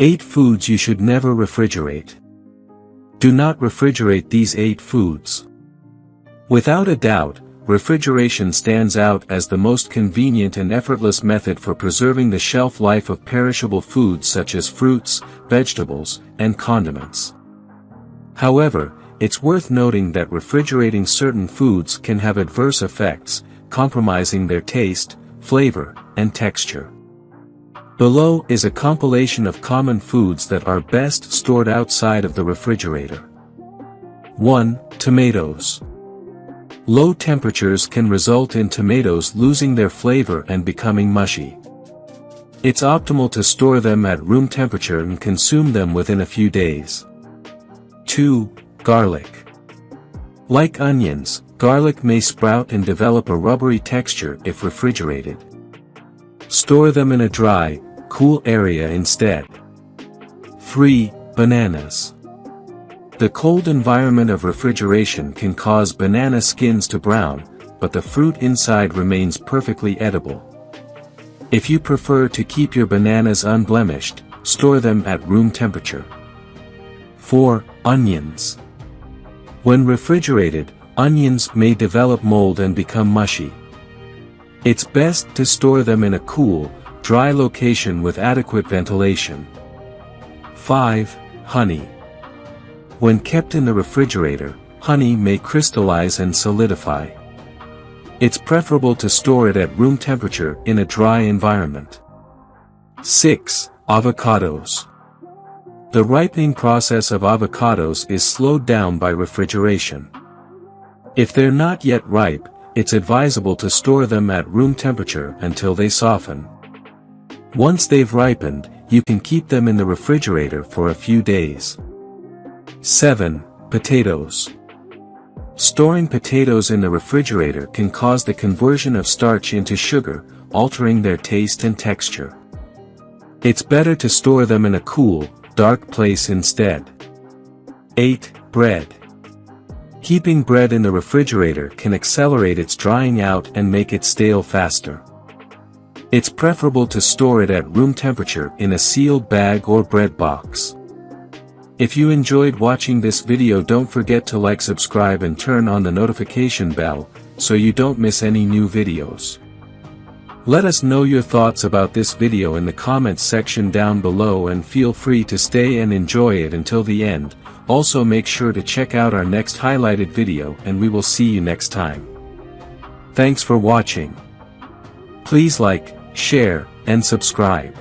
8 foods you should never refrigerate. Do not refrigerate these 8 foods. Without a doubt, refrigeration stands out as the most convenient and effortless method for preserving the shelf life of perishable foods such as fruits, vegetables, and condiments. However, it's worth noting that refrigerating certain foods can have adverse effects, compromising their taste, flavor, and texture. Below is a compilation of common foods that are best stored outside of the refrigerator. 1. Tomatoes. Low temperatures can result in tomatoes losing their flavor and becoming mushy. It's optimal to store them at room temperature and consume them within a few days. 2. Garlic. Like onions, garlic may sprout and develop a rubbery texture if refrigerated. Store them in a dry, cool area instead. 3. Bananas. The cold environment of refrigeration can cause banana skins to brown, but the fruit inside remains perfectly edible. If you prefer to keep your bananas unblemished, store them at room temperature. 4. Onions. When refrigerated, onions may develop mold and become mushy. It's best to store them in a cool, dry location with adequate ventilation. 5. Honey. When kept in the refrigerator, honey may crystallize and solidify. It's preferable to store it at room temperature in a dry environment. 6. Avocados. The ripening process of avocados is slowed down by refrigeration. If they're not yet ripe, it's advisable to store them at room temperature until they soften. Once they've ripened, you can keep them in the refrigerator for a few days. 7. Potatoes. Storing potatoes in the refrigerator can cause the conversion of starch into sugar, altering their taste and texture. It's better to store them in a cool, dark place instead. 8. Bread. Keeping bread in the refrigerator can accelerate its drying out and make it stale faster. It's preferable to store it at room temperature in a sealed bag or bread box. If you enjoyed watching this video, don't forget to like, subscribe and turn on the notification bell, so you don't miss any new videos. Let us know your thoughts about this video in the comments section down below, and feel free to stay and enjoy it until the end. Also make sure to check out our next highlighted video, and we will see you next time. Thanks for watching. Please like, share, and subscribe.